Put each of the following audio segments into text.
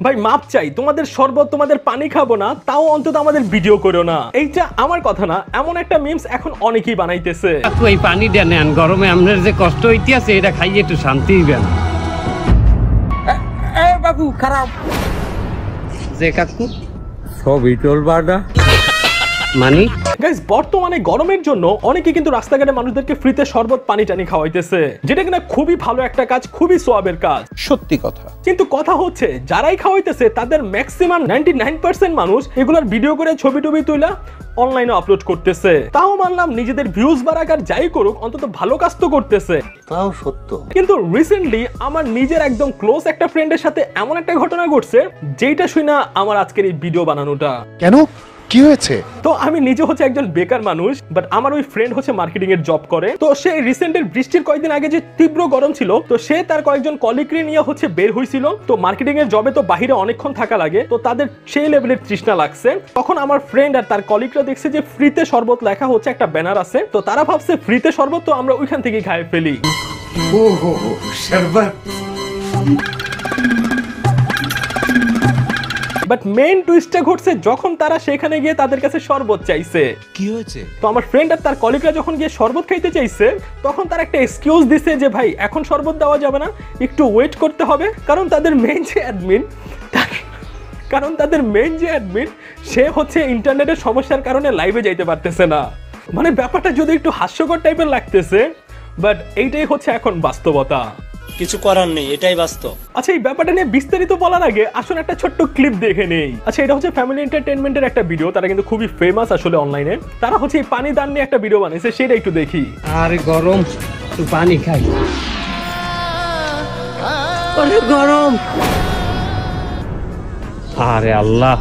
ভাই মাপ চাই, তোমাদের শরবত তোমাদের পানি খাবো না, তাও অন্তত আমাদের ভিডিও করো না। এইটা আমার কথা না, এমন একটা মিমস এখন অনেকেই বানাইতেছে। এই পানি দেন গরমে আপনার যে কষ্ট হইতে আছে এটা খাইয়ে একটু শান্তি হইবেন। বাবু খারাপ যে কাকু সবই চলবাটা মানি গাইস, বর্তমানে গরমের জন্য অনেকে কিন্তু রাস্তাঘাটে মানুষদেরকে ফ্রিতে শরবত পানি টানি খাওয়াইতেছে, যেটা কিনা খুবই ভালো একটা কাজ, খুবই সোয়াবের কাজ। সত্যি কথা। কিন্তু কথা হচ্ছে যারাই খাওয়াইতেছে তাদের ম্যাক্সিমাম 99% মানুষ এগুলার ভিডিও করে ছবি টবি তুইলা অনলাইনে আপলোড করতেছে। তাও মানলাম নিজেদের ভিউজ বাড়াক আর যাই করুক, অন্তত ভালো কাজ তো করতেছে। তাও সত্য। কিন্তু রিসেন্টলি আমার নিজের একদম ক্লোজ একটা ফ্রেন্ডের সাথে এমন একটা ঘটনা ঘটছে যেটা শুনে আমার আজকের এই ভিডিও বানানোটা। কেন, কি হয়েছে? তো আমি নিজে হচ্ছে একজন বেকার মানুষ, বাট আমার ওই ফ্রেন্ড হচ্ছে মার্কেটিং এর জব করে। তো সে রিসেন্টের বৃষ্টির কয়েকদিন আগে যে তীব্র গরম ছিল, তো সে তার কয়েকজন কলিগকে নিয়ে হচ্ছে বের হয়েছিল। তো মার্কেটিং এর জবে তো বাহিরে অনেকক্ষণ থাকা লাগে, তো তাদের সেই লেভেলের তৃষ্ণা লাগছে। তখন আমার ফ্রেন্ড আর তার কলিগরা দেখছে যে ফ্রিতে শরবত লেখা হচ্ছে একটা ব্যানার আছে, তো তারা ভাবছে ফ্রিতে শরবত, তো আমরা ওইখান থেকে খাই ফেলি। ওহো শরবত। বাট মেইন টুইস্টটা ঘটছে যখন তারা সেখানে গিয়ে তাদের কাছে শরবত চাইছে। কি হয়েছে? তো আমার ফ্রেন্ড আর তার কলিগরা যখন গিয়ে শরবত খাইতে চাইছে, তখন তারা একটা এক্সকিউজ দিছে যে ভাই এখন শরবত দেওয়া যাবে না, একটু ওয়েট করতে হবে, কারণ তাদের মেইন যে অ্যাডমিন সে হচ্ছে ইন্টারনেটের সমস্যার কারণে লাইভে যাইতে পারতেছে না। মানে ব্যাপারটা যদি একটু হাস্যকর টাইপের লাগতেছে, বাট এইটাই হচ্ছে এখন বাস্তবতা। কিছু করার নেই, এটাই বাস্তব। আচ্ছা, এই ব্যাপারটা নিয়ে বিস্তারিত বলার আগে আসুন একটা ছোট্ট ক্লিপ দেখে নেই। আচ্ছা, এটা হচ্ছে ফ্যামিলি এন্টারটেইনমেন্টের একটা ভিডিও, তারা কিন্তু খুবই ফেমাস আসলে অনলাইনে। তারা হচ্ছে এই পানি দান নিয়ে একটা ভিডিও বানিয়েছে, সেটা একটু দেখি। আর গরম একটু পানি খাই, অনেক গরম। আরে আল্লাহ,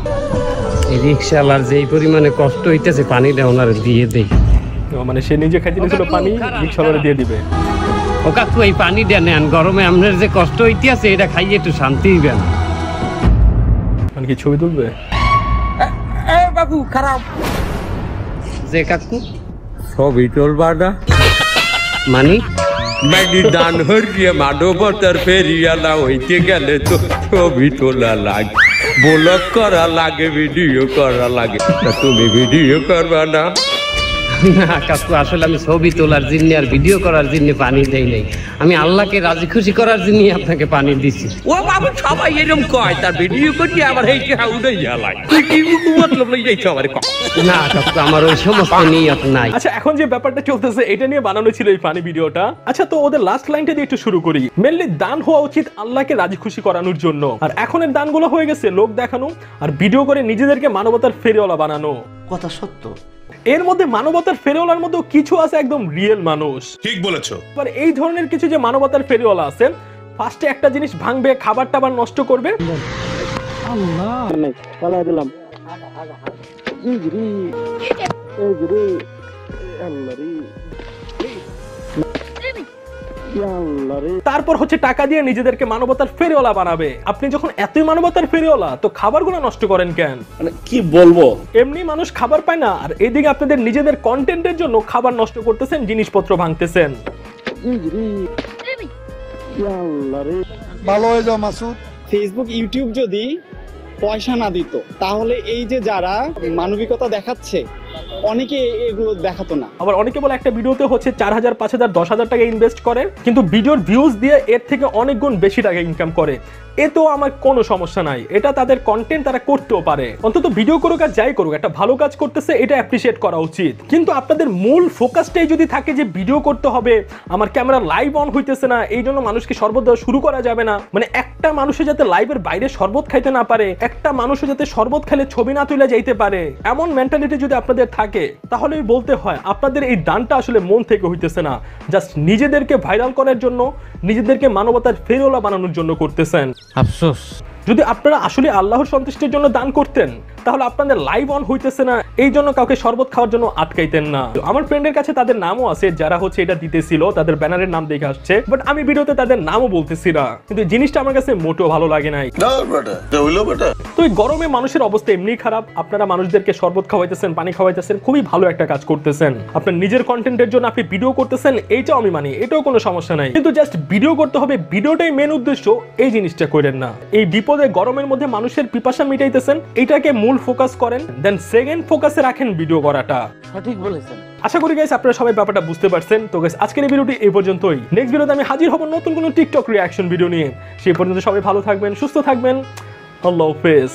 এই রিক্সাওয়ালার যেই পরিমাণে কষ্ট হইতেছে পানিটা ওনারে দিয়ে দেই। মানে সে নিজে খাইতে নিয়েছিল পানি, রিক্সাওয়ালা দিয়ে দিবে। ও কাকু এই পানি দেন গরমে আপনার যে কষ্ট হইতে আছে এটা খাইয়ে একটু শান্তি হইবেন। মানে কি ছবি তুলবে? বাবু খারাপ যে কাকু সবই চলবাটা মানি ম্যাগি দান হরিয়ে মানবতার ফেরিয়ালা হইতে গেলে তো ছবি তোলা লাগে, ব্লগ করা লাগে, ভিডিও করা লাগে। তা তুমি ভিডিও করবা না? না কাকু, আসলে আমি ছবি তোলার জন্য আর ভিডিও করার জন্য পানি দেই নাই, আমি আল্লাহকে রাজি খুশি করার জন্য আপনাকে পানি দিছি। ও বাবু সবাই এরকম কয়, তার ভিডিও করতে আবার এইটা উড়ে যায়। তুই কি মতলব লই যাইছ আমারে? না কাকু, আমার ওই সমস্ত নিয়ত নাই। আচ্ছা, এখন যে ব্যাপারটা চলতেছে এটা নিয়ে বানানো ছিল এই ফানি ভিডিওটা। আচ্ছা, তো ওদের লাস্ট লাইনটা দিয়ে একটু শুরু করি। মেনলি দান হওয়া উচিত আল্লাহকে রাজি খুশি করানোর জন্য, আর এখনের দানগুলো হয়ে গেছে লোক দেখানো আর ভিডিও করে নিজেদেরকে মানবতার ফেরিওয়ালা বানানো। কথা সত্য। এর মধ্যে মানবতার ফেরিওয়ালার মধ্যে কিছু আছে একদম রিয়েল মানুষ। ঠিক বলেছো। এবার এই ধরনের কিছু যে মানবতার ফেরিওয়ালা আছে, ফার্স্টে একটা জিনিস ভাঙবে, খাবার টাবার নষ্ট করবে। তারপর হচ্ছে টাকা দিয়ে নিজেদেরকে মানবতার ফেরিওয়ালা বানাবে। আপনি যখন এতই মানবতার ফেরিওয়ালা, তো খাবারগুলো নষ্ট করেন কেন? মানে কি বলবো, এমনি মানুষ খাবার পায় না, আর এদিকে আপনাদের নিজেদের কন্টেন্টের জন্য খাবার নষ্ট করতেছেন, জিনিসপত্র ভাঙতেছেন। ভালো হয়ে যাও মাসুদ। ফেসবুক ইউটিউব যদি পয়সা না দিত তাহলে এই যে যারা মানবিকতা দেখাচ্ছে অনেকে এগুলো দেখাতো না। আবার অনেকে বলে একটা ভিডিওতে হচ্ছে 4000, 5000, 10,000 টাকা ইনভেস্ট করে, কিন্তু ভিডিওর ভিউজ দিয়ে এর থেকে অনেক গুণ বেশি টাকা ইনকাম করে। এতো আমার কোনো সমস্যা নাই, এটা তাদের কন্টেন্ট, তারা করতেও পারে। অন্তত ভিডিও করুক আর যাই করুক, একটা ভালো কাজ করতেছে, এটা অ্যাপ্রিসিয়েট করা উচিত। কিন্তু আপনাদের মূল ফোকাসটাই যদি থাকে যে ভিডিও করতে হবে, আমার ক্যামেরা লাইভ অন হইতেছে না, এই জন্য মানুষকে শরবত দেওয়া শুরু করা যাবে না, মানে একটা মানুষে যাতে লাইভের বাইরে শরবত খাইতে না পারে, একটা মানুষও যাতে শরবত খেলে ছবি না তুলে যাইতে পারে, এমন মেন্টালিটি যদি আপনাদের থাকে, তাহলে বলতে হয় আপনাদের এই দানটা আসলে মন থেকে হইতেছে না, জাস্ট নিজেদেরকে ভাইরাল করার জন্য, নিজেদেরকে মানবতার ফেরিওয়ালা বানানোর জন্য করতেছেন। আফসোস। যদি আপনারা আসলে আল্লাহর সন্তুষ্টির জন্য দান করতেন, তাহলে আপনাদের লাইভ অন হইতেছে না এই জন্য কাউকে শরবত খাওয়ার জন্য আটকাইতেন না। আমার ফ্রেন্ডের কাছে তাদের নামও আছে যারা হচ্ছে এটা দিতেছিল, তাদের ব্যানারের নাম দেখে আসছে, বাট আমি ভিডিওতে তাদের নামও বলতেছি না, কিন্তু জিনিসটা আমার কাছে মোটেও ভালো লাগে নাই। তো এই গরমে মানুষের অবস্থা এমনি খারাপ, আপনারা মানুষদেরকে শরবত খাওয়াইতেছেন, পানি খাওয়াইতেছেন, খুবই ভালো একটা কাজ করতেছেন। আপনার নিজের কন্টেন্টের জন্য আপনি ভিডিও করতেছেন, এইটাও আমি মানি, এটাও কোনো সমস্যা নাই, কিন্তু জাস্ট ভিডিও করতে হবে, ভিডিওটাই মেন উদ্দেশ্য, এই জিনিসটা করেন না। এই বিপদে গরমের মধ্যে মানুষের পিপাসা মিটাইতেছেন, এটাকে মূল ফোকাস করেন, দেন সেকেন্ড ফোকাসে রাখেন ভিডিও করাটা। সঠিক বলেছেন। আশা করি গাইস আপনারা সবাই ব্যাপারটা বুঝতে পারছেন। তো গাইস আজকের এই ভিডিওটি এই পর্যন্তই। নেক্সট ভিডিওতে আমি হাজির হব নতুন কোনো টিকটক রিঅ্যাকশন ভিডিও নিয়ে। সেই পর্যন্ত সবাই ভালো থাকবেন, সুস্থ থাকবেন। আল্লাহ হাফেজ।